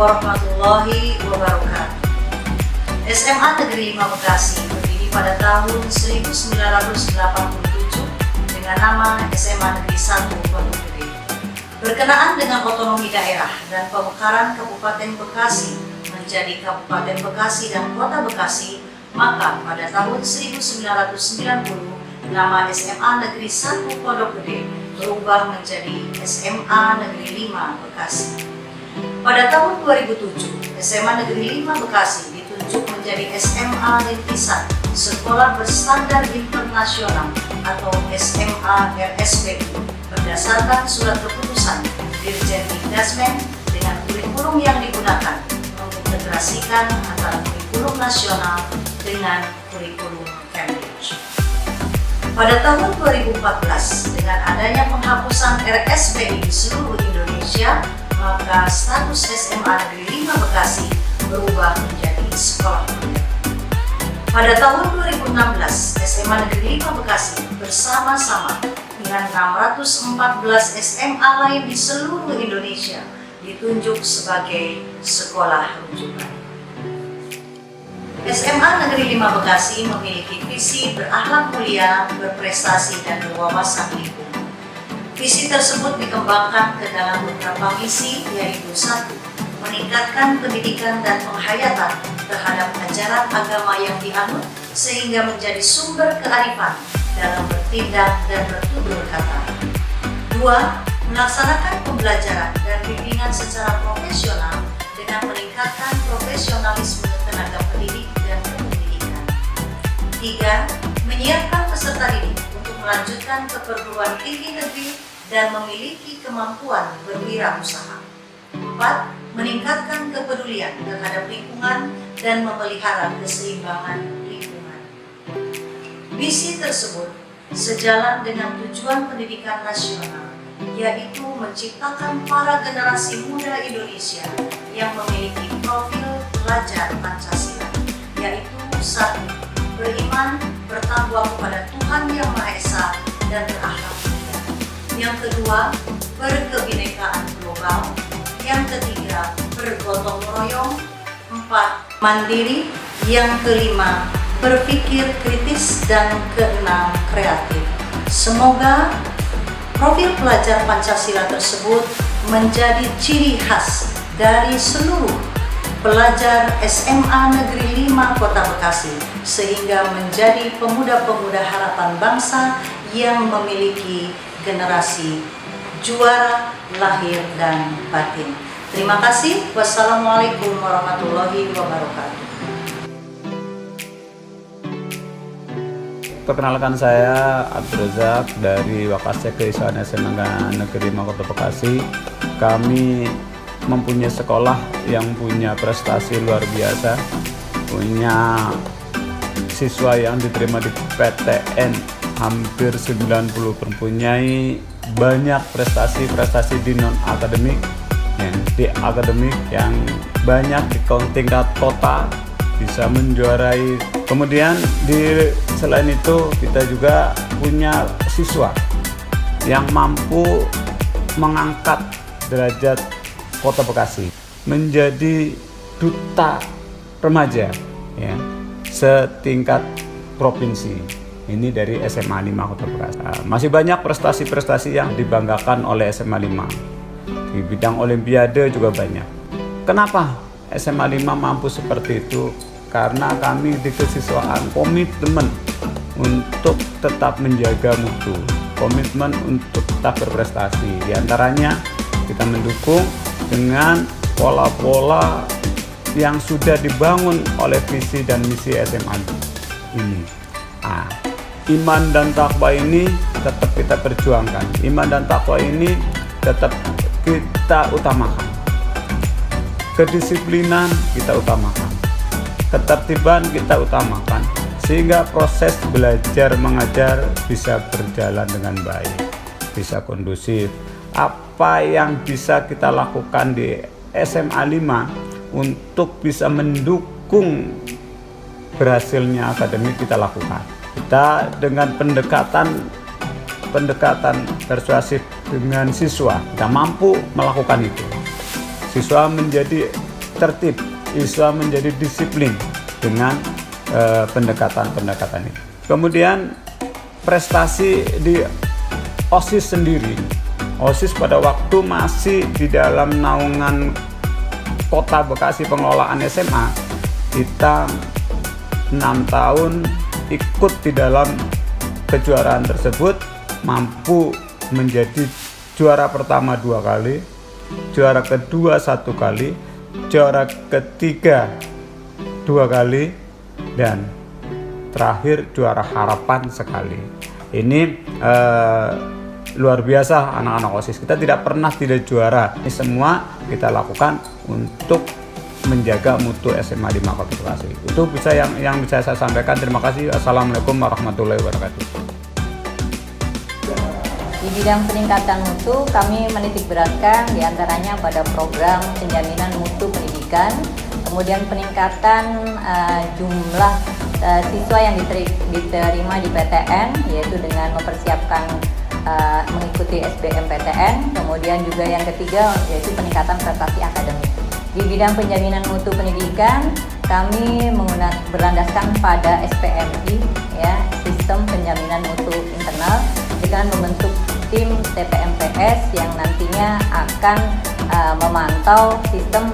warahmatullahi wabarakatuh. SMA Negeri 5 Bekasi berdiri pada tahun 1987 dengan nama SMA Negeri 1 Pondok Gede. Berkenaan dengan otonomi daerah dan pemekaran Kabupaten Bekasi menjadi Kabupaten Bekasi dan Kota Bekasi, maka pada tahun 1990 nama SMA Negeri 1 Pondok Gede berubah menjadi SMA Negeri 5 Bekasi. Pada tahun 2007, SMA Negeri 5 Bekasi ditunjuk menjadi SMA Negeri 1 Sekolah Berstandar Internasional atau SMA RSBI berdasarkan surat keputusan Dirjen Dikdasmen dengan kurikulum yang digunakan mengintegrasikan antara kurikulum nasional dengan kurikulum Cambridge. Pada tahun 2014, dengan adanya penghapusan RSBI di seluruh Indonesia, maka status SMA Negeri 5 Bekasi berubah menjadi sekolah modern. Pada tahun 2016, SMA Negeri 5 Bekasi bersama-sama dengan 614 SMA lain di seluruh Indonesia ditunjuk sebagai sekolah rujukan. SMA Negeri 5 Bekasi memiliki visi berakhlak mulia, berprestasi, dan berwawasan lingkungan. Visi tersebut dikembangkan ke dalam beberapa misi, yaitu 1. Meningkatkan pendidikan dan penghayatan terhadap ajaran agama yang dianut sehingga menjadi sumber kearifan dalam bertindak dan bertutur kata. 2. Melaksanakan pembelajaran dan bimbingan secara profesional dengan meningkatkan profesionalisme tenaga pendidik dan kependidikan. 3. Menyiapkan peserta didik untuk melanjutkan ke perguruan tinggi negeri dan memiliki kemampuan berwirausaha. 4. Meningkatkan kepedulian terhadap lingkungan dan memelihara keseimbangan lingkungan. Misi tersebut sejalan dengan tujuan pendidikan nasional, yaitu menciptakan para generasi muda Indonesia yang memiliki profil pelajar Pancasila, yaitu 1. Beriman, bertakwa kepada Tuhan Yang Maha Esa dan berakhlak mulia. Yang kedua, berkebinekaan global. Yang ketiga, bergotong royong. 4. Mandiri. Yang kelima, berpikir kritis. Dan keenam, kreatif. Semoga profil pelajar Pancasila tersebut menjadi ciri khas dari seluruh pelajar SMA Negeri 5 Kota Bekasi, sehingga menjadi pemuda-pemuda harapan bangsa yang memiliki generasi juara lahir dan batin. Terima kasih. Wassalamualaikum warahmatullahi wabarakatuh. Perkenalkan, saya Abdul Razak dari Wakasek Keisaan SMA Negeri 5 Kota Bekasi. Kami mempunyai sekolah yang punya prestasi luar biasa, punya siswa yang diterima di PTN hampir 90, mempunyai banyak prestasi di non-akademik, ya, di akademik yang banyak di tingkat kota bisa menjuarai. Kemudian selain itu kita juga punya siswa yang mampu mengangkat derajat Kota Bekasi menjadi duta remaja, ya, setingkat provinsi. Ini dari SMA 5 Kota Bekasi. Masih banyak prestasi-prestasi yang dibanggakan oleh SMA 5. Di bidang olimpiade juga banyak. Kenapa SMA 5 mampu seperti itu? Karena kami di kesiswaan komitmen untuk tetap menjaga mutu, komitmen untuk tetap berprestasi. Di antaranya kita mendukung dengan pola-pola yang sudah dibangun oleh visi dan misi SMA ini. Iman dan takwa ini tetap kita perjuangkan. Iman dan takwa ini tetap kita utamakan. Kedisiplinan kita utamakan. Ketertiban kita utamakan. Sehingga proses belajar mengajar bisa berjalan dengan baik, bisa kondusif. Apa yang bisa kita lakukan di SMA 5 untuk bisa mendukung berhasilnya akademik kita lakukan. Kita dengan pendekatan persuasif dengan siswa, kita mampu melakukan itu. Siswa menjadi tertib, siswa menjadi disiplin dengan pendekatan-pendekatan ini. Kemudian prestasi di OSIS sendiri. OSIS pada waktu masih di dalam naungan Kota Bekasi pengelolaan SMA, kita 6 tahun ikut di dalam kejuaraan tersebut, mampu menjadi juara pertama 2 kali, juara kedua 1 kali, juara ketiga 2 kali, dan terakhir juara harapan sekali. Ini luar biasa anak-anak OSIS. Kita tidak pernah tidak juara. Ini semua kita lakukan untuk menjaga mutu SMA 5 Kota Bekasi. Itu bisa yang bisa saya sampaikan. Terima kasih. Assalamualaikum warahmatullahi wabarakatuh. Di bidang peningkatan mutu, kami menitik beratkan diantaranya pada program penjaminan mutu pendidikan, kemudian peningkatan jumlah siswa yang diterima di PTN, yaitu dengan mempersiapkan mengikuti SBMPTN, kemudian juga yang ketiga yaitu peningkatan prestasi akademik. Di bidang penjaminan mutu pendidikan, kami berlandaskan pada SPMI, ya, Sistem Penjaminan Mutu Internal, dengan membentuk tim TPMPS yang nantinya akan memantau sistem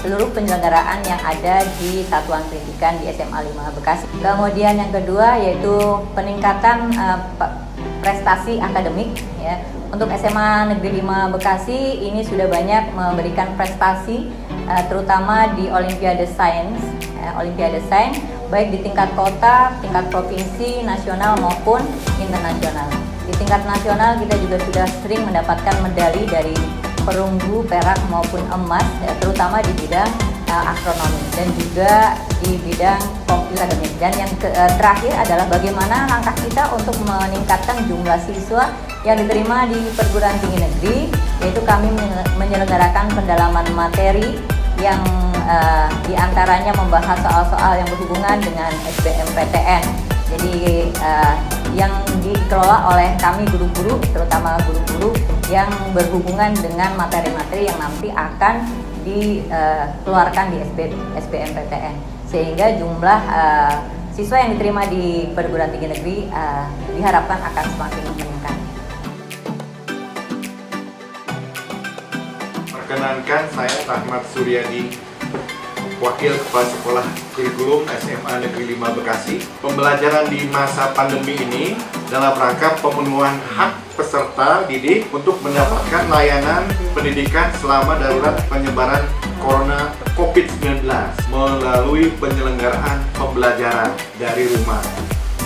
seluruh penyelenggaraan yang ada di satuan pendidikan di SMA 5 Bekasi. Kemudian yang kedua yaitu peningkatan prestasi akademik, ya. Untuk SMA Negeri 5 Bekasi ini sudah banyak memberikan prestasi terutama di Olimpiade Sains, baik di tingkat kota, tingkat provinsi, nasional maupun internasional. Di tingkat nasional kita juga sudah sering mendapatkan medali dari perunggu, perak maupun emas, ya, terutama di bidang astronomi dan juga di bidang komputer akademik. Dan yang terakhir adalah bagaimana langkah kita untuk meningkatkan jumlah siswa yang diterima di perguruan tinggi negeri, yaitu kami menyelenggarakan pendalaman materi yang diantaranya membahas soal-soal yang berhubungan dengan SBMPTN. Jadi yang dikelola oleh kami guru-guru, terutama guru-guru yang berhubungan dengan materi-materi yang nanti akan dikeluarkan di SBMPTN, sehingga jumlah siswa yang diterima di perguruan tinggi negeri diharapkan akan semakin meningkat. Perkenankan, saya Rahmat Suryadi, Wakil Kepala Sekolah Kurikulum SMA Negeri 5 Bekasi. Pembelajaran di masa pandemi ini dalam rangka pemenuhan hak peserta didik untuk mendapatkan layanan pendidikan selama darurat penyebaran Corona COVID-19 melalui penyelenggaraan pembelajaran dari rumah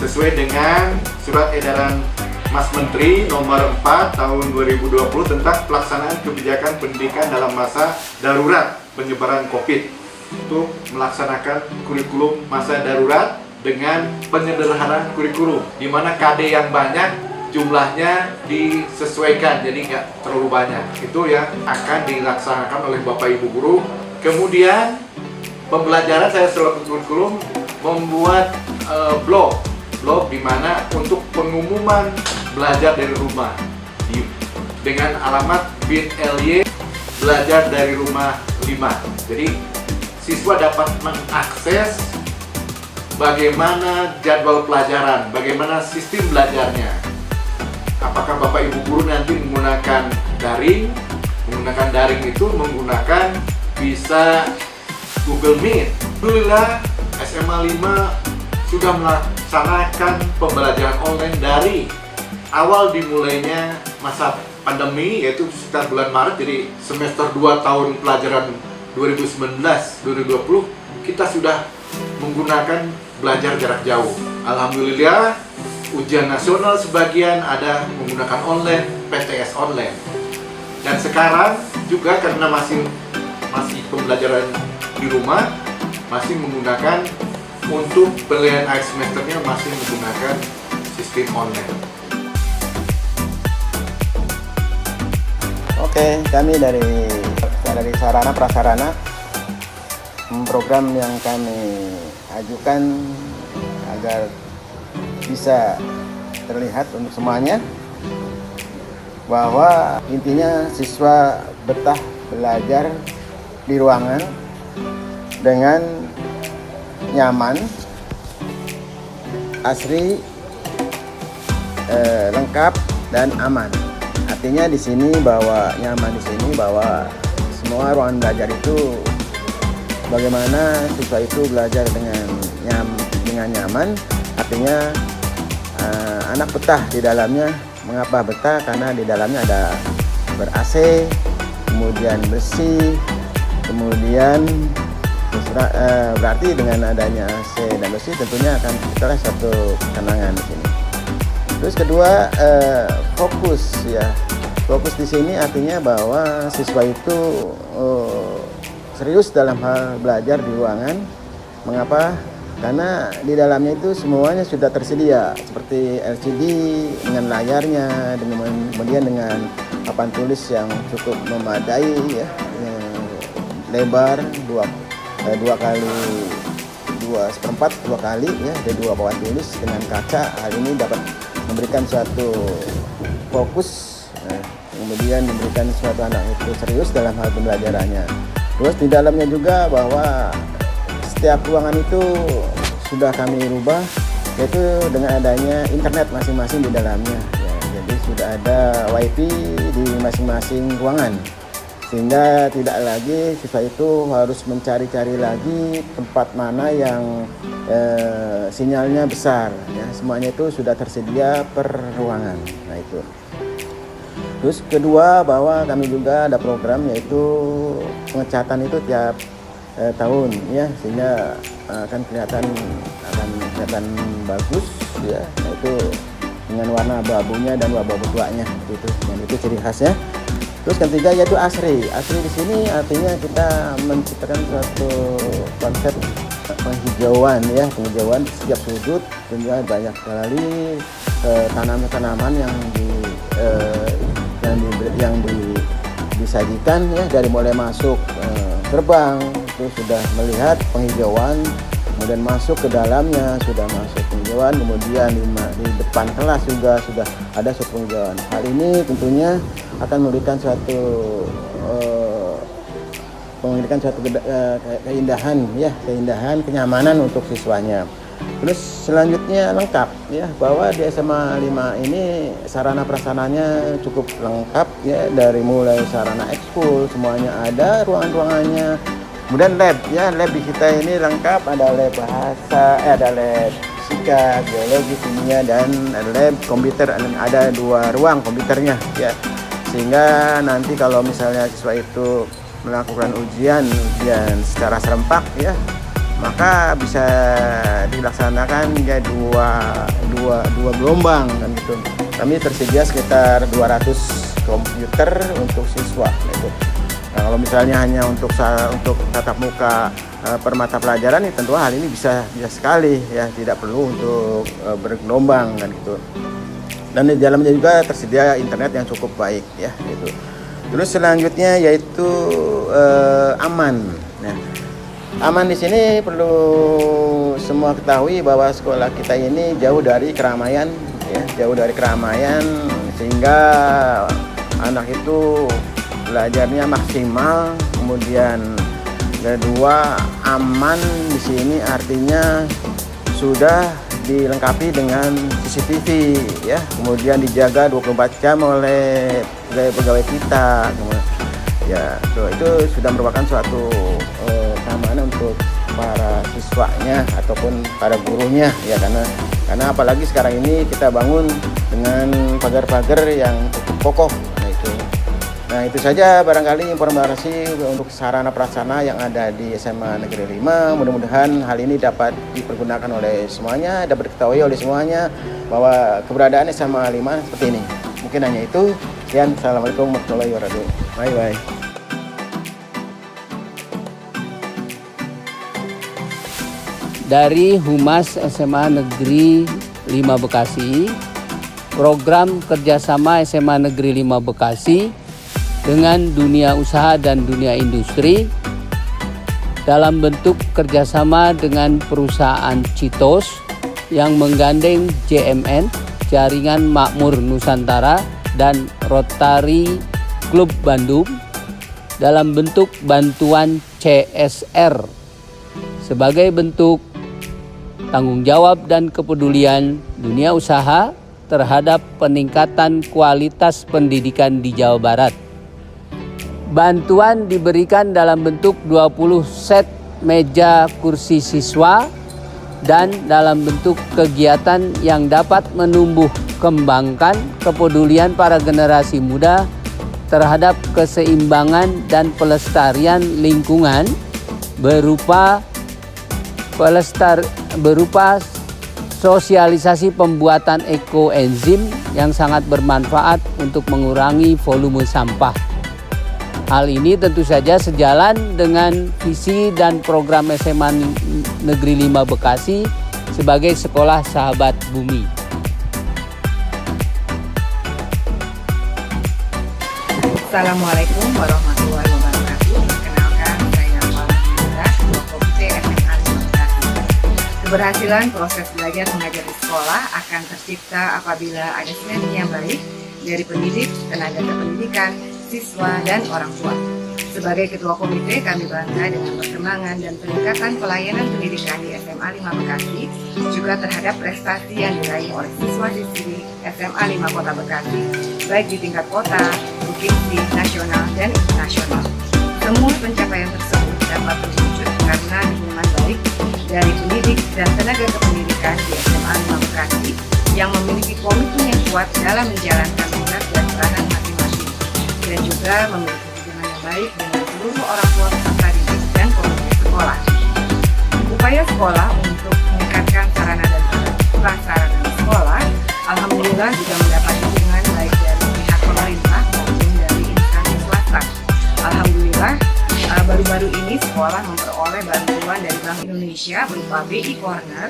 sesuai dengan Surat Edaran Mas Menteri Nomor 4 Tahun 2020 tentang pelaksanaan kebijakan pendidikan dalam masa darurat penyebaran COVID, untuk melaksanakan kurikulum masa darurat dengan penyederhanaan kurikulum, di mana KD yang banyak jumlahnya disesuaikan, jadi nggak terlalu banyak. Itu yang akan dilaksanakan oleh Bapak Ibu guru. Kemudian pembelajaran saya selaku kurikulum membuat blog di mana untuk pengumuman belajar dari rumah dengan alamat bit.ly belajar dari rumah 5. Jadi siswa dapat mengakses bagaimana jadwal pelajaran, bagaimana sistem belajarnya. Apakah Bapak Ibu guru nanti menggunakan daring? Menggunakan daring itu menggunakan bisa Google Meet. Alhamdulillah SMA 5 sudah melaksanakan pembelajaran online dari awal dimulainya masa pandemi, yaitu sekitar bulan Maret. Jadi semester 2 tahun pelajaran 2019-2020 kita sudah menggunakan belajar jarak jauh. Alhamdulillah ujian nasional sebagian ada menggunakan online, PTS online. Dan sekarang juga karena masih pembelajaran di rumah, masih menggunakan untuk penilaian akhir semesternya masih menggunakan sistem online. Oke, kami dari sarana prasarana, program yang kami ajukan agar bisa terlihat untuk semuanya, bahwa intinya siswa betah belajar di ruangan dengan nyaman, asri, lengkap dan aman. Artinya di sini bahwa nyaman di sini bahwa semua ruangan belajar itu bagaimana siswa itu belajar dengan nyaman. Artinya anak betah di dalamnya. Mengapa betah? Karena di dalamnya ada ber-AC, kemudian bersih, kemudian berarti dengan adanya AC dan bersih tentunya akan itulah satu ketenangan di sini. Terus kedua, fokus ya. Fokus di sini artinya bahwa siswa itu serius dalam hal belajar di ruangan. Mengapa? Karena di dalamnya itu semuanya sudah tersedia seperti LCD dengan layarnya, kemudian dengan papan tulis yang cukup memadai ya, lebar 2 kali ya, ada 2 papan tulis dengan kaca. Hal ini dapat memberikan suatu fokus, kemudian memberikan suatu anak itu serius dalam hal pembelajarannya. Terus di dalamnya juga bahwa setiap ruangan itu sudah kami rubah, yaitu dengan adanya internet masing-masing di dalamnya. Ya, jadi sudah ada WiFi di masing-masing ruangan, sehingga tidak lagi siswa itu harus mencari-cari lagi tempat mana yang sinyalnya besar. Ya, semuanya itu sudah tersedia per ruangan. Nah itu. Terus kedua bahwa kami juga ada program yaitu pengecatan itu tiap tahun ya, sehingga akan kelihatan bagus ya, itu dengan warna abu-abunya dan abu-abu tuanya itu. Dan itu ciri khasnya. Terus ketiga yaitu asri. Asri di sini artinya kita menciptakan suatu konsep penghijauan ya, penghijauan setiap sudut, tentunya banyak sekali tanaman-tanaman yang disajikan ya, dari mulai masuk gerbang itu sudah melihat penghijauan, kemudian masuk ke dalamnya sudah masuk penghijauan, kemudian di depan kelas juga sudah ada suatu penghijauan. Hal ini tentunya akan memberikan suatu keindahan, kenyamanan untuk siswanya. Terus selanjutnya lengkap ya, bahwa di SMA 5 ini sarana prasarananya cukup lengkap ya, dari mulai sarana ekskul semuanya ada, ruangannya. Kemudian lab ya, lab di kita ini lengkap, ada lab bahasa, ada lab fisika, biologi, kimia, dan ada lab komputer, ada 2 ruang komputernya ya. Sehingga nanti kalau misalnya siswa itu melakukan ujian secara serempak ya, maka bisa dilaksanakan ya dua gelombang kan gitu. Kami tersedia sekitar 200 komputer untuk siswa gitu. Nah, kalau misalnya hanya untuk tatap muka per mata pelajaran, ya tentu hal ini bisa sekali ya, tidak perlu untuk bergelombang kan gitu. Dan di dalamnya juga tersedia internet yang cukup baik ya gitu. Terus selanjutnya yaitu aman. Nah, aman di sini perlu semua ketahui bahwa sekolah kita ini jauh dari keramaian ya, sehingga anak itu belajarnya maksimal. Kemudian kedua, aman di sini artinya sudah dilengkapi dengan CCTV ya, kemudian dijaga 24 jam oleh pegawai kita. Ya, itu sudah merupakan suatu keamanan untuk para siswanya ataupun para gurunya ya, karena apalagi sekarang ini kita bangun dengan pagar-pagar yang cukup kokoh. Nah itu saja barangkali informasi untuk sarana prasarana yang ada di SMA Negeri 5. Mudah-mudahan hal ini dapat dipergunakan oleh semuanya, dapat diketahui oleh semuanya bahwa keberadaan SMA 5 seperti ini. Mungkin hanya itu. Sekian, assalamualaikum warahmatullahi wabarakatuh. Bye bye. Dari Humas SMA Negeri 5 Bekasi, program kerjasama SMA Negeri 5 Bekasi dengan dunia usaha dan dunia industri dalam bentuk kerjasama dengan perusahaan Citos yang menggandeng JMN, Jaringan Makmur Nusantara, dan Rotary Klub Bandung dalam bentuk bantuan CSR sebagai bentuk tanggung jawab dan kepedulian dunia usaha terhadap peningkatan kualitas pendidikan di Jawa Barat. Bantuan diberikan dalam bentuk 20 set meja kursi siswa dan dalam bentuk kegiatan yang dapat menumbuh kembangkan kepedulian para generasi muda terhadap keseimbangan dan pelestarian lingkungan berupa sosialisasi pembuatan ekoenzim yang sangat bermanfaat untuk mengurangi volume sampah. Hal ini tentu saja sejalan dengan visi dan program SMA Negeri 5 Bekasi sebagai sekolah sahabat bumi. Assalamualaikum warahmatullahi wabarakatuh. Perkenalkan, saya Fala Indra, Ketua Komite SMA 5 Bekasi. Keberhasilan proses belajar mengajar di sekolah akan tercipta apabila ada sinergi yang baik dari pendidik, tenaga kependidikan, siswa, dan orang tua. Sebagai Ketua Komite, kami bangga dengan perkembangan dan peningkatan pelayanan pendidikan di SMA 5 Bekasi, juga terhadap prestasi yang diraih oleh siswa-siswi SMA 5 Kota Bekasi, baik di tingkat kota, provinsi, nasional, dan internasional. Semua pencapaian tersebut dapat terwujud karena dukungan baik dari pendidik dan tenaga kependidikan di SMA 5 Bekasi yang memiliki komitmen yang kuat dalam menjalankan tugas dan peranan masing-masing, dan juga memiliki hubungan yang baik dengan seluruh orang tua peserta didik dan komunitas sekolah. Upaya sekolah untuk meningkatkan sarana dan prasarana di sekolah, alhamdulillah juga mendapat dukungan baik dari pihak pemerintah maupun dari instansi swasta. Alhamdulillah, baru-baru ini sekolah memperoleh bantuan dari Bank Indonesia berupa BI Corner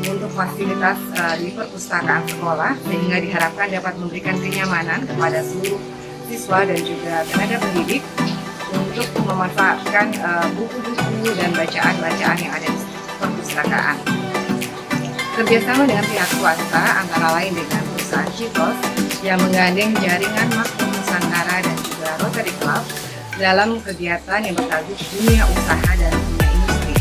untuk fasilitas di perpustakaan sekolah, sehingga diharapkan dapat memberikan kenyamanan kepada seluruh siswa dan juga tenaga pendidik untuk memanfaatkan buku-buku dan bacaan-bacaan yang ada di perpustakaan. Kerjasama dengan pihak swasta antara lain dengan perusahaan Citos yang menggandeng jaringan Makmum Nusantara dan juga Rotary Club dalam kegiatan yang bertajuk dunia usaha dan dunia industri.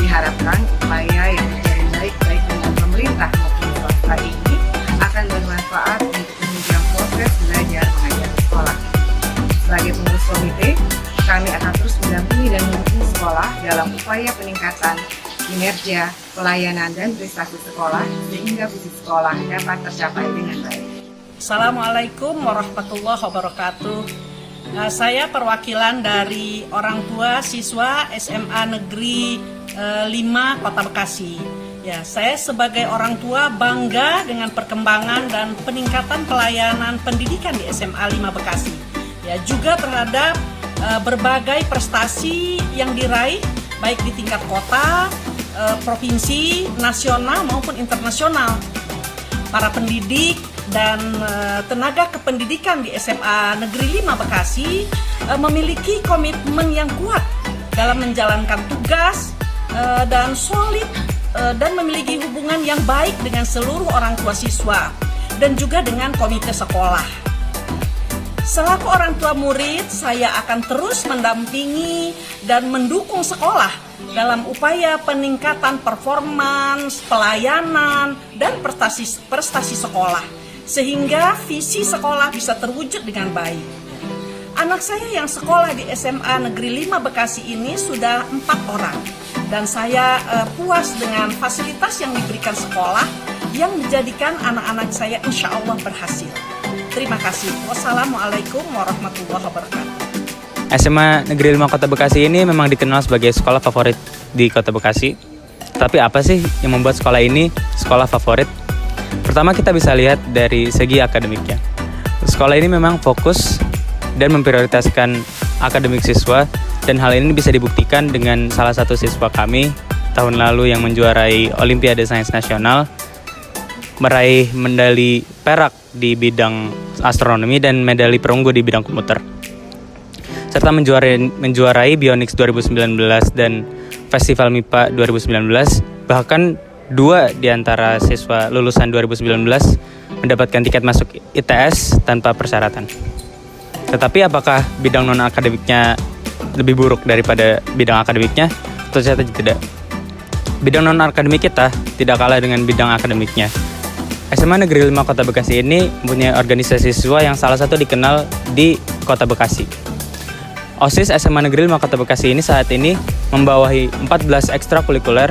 Diharapkan upaya yang terjalin baik dengan pemerintah maupun swasta ini akan bermanfaat untuk menunjang proses belajar mengajar di sekolah. Sebagai pengurus komite, kami akan terus mendampingi dan mendukung sekolah dalam upaya peningkatan kinerja, pelayanan, dan prestasi sekolah sehingga visi sekolah dapat tercapai dengan baik. Assalamualaikum warahmatullahi wabarakatuh. Saya perwakilan dari orang tua siswa SMA Negeri 5 Kota Bekasi. Ya, saya sebagai orang tua bangga dengan perkembangan dan peningkatan pelayanan pendidikan di SMA 5 Bekasi. Ya, juga terhadap berbagai prestasi yang diraih baik di tingkat kota, provinsi, nasional maupun internasional. Para pendidik dan tenaga kependidikan di SMA Negeri 5 Bekasi memiliki komitmen yang kuat dalam menjalankan tugas dan solid dan memiliki hubungan yang baik dengan seluruh orang tua siswa dan juga dengan komite sekolah. Selaku orang tua murid, saya akan terus mendampingi dan mendukung sekolah dalam upaya peningkatan performance, pelayanan, dan prestasi sekolah, sehingga visi sekolah bisa terwujud dengan baik. Anak saya yang sekolah di SMA Negeri 5 Bekasi ini sudah 4 orang, dan saya puas dengan fasilitas yang diberikan sekolah yang menjadikan anak-anak saya insya Allah berhasil. Terima kasih. Wassalamualaikum warahmatullahi wabarakatuh. SMA Negeri 5 Kota Bekasi ini memang dikenal sebagai sekolah favorit di Kota Bekasi. Tapi apa sih yang membuat sekolah ini sekolah favorit? Pertama, kita bisa lihat dari segi akademiknya. Sekolah ini memang fokus dan memprioritaskan akademik siswa, dan hal ini bisa dibuktikan dengan salah satu siswa kami tahun lalu yang menjuarai Olimpiade Sains Nasional, meraih medali perak di bidang astronomi dan medali perunggu di bidang komputer, serta menjuarai Bionix 2019 dan Festival MIPA 2019. Bahkan 2 di antara siswa lulusan 2019 mendapatkan tiket masuk ITS tanpa persyaratan. Tetapi apakah bidang non-akademiknya lebih buruk daripada bidang akademiknya? Ternyata tidak. Bidang non-akademik kita tidak kalah dengan bidang akademiknya. SMA Negeri 5 Kota Bekasi ini mempunyai organisasi siswa yang salah satu dikenal di Kota Bekasi. OSIS SMA Negeri 5 Kota Bekasi ini saat ini membawahi 14 ekstrakurikuler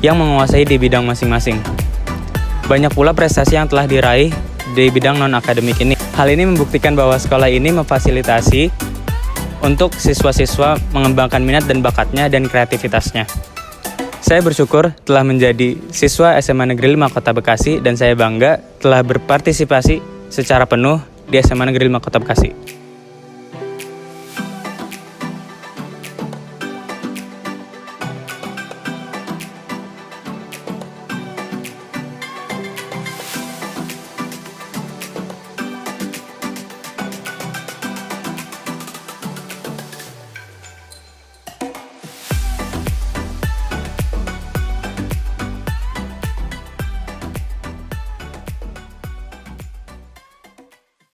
yang menguasai di bidang masing-masing. Banyak pula prestasi yang telah diraih di bidang non-akademik ini. Hal ini membuktikan bahwa sekolah ini memfasilitasi untuk siswa-siswa mengembangkan minat dan bakatnya dan kreativitasnya. Saya bersyukur telah menjadi siswa SMA Negeri 5 Kota Bekasi dan saya bangga telah berpartisipasi secara penuh di SMA Negeri 5 Kota Bekasi.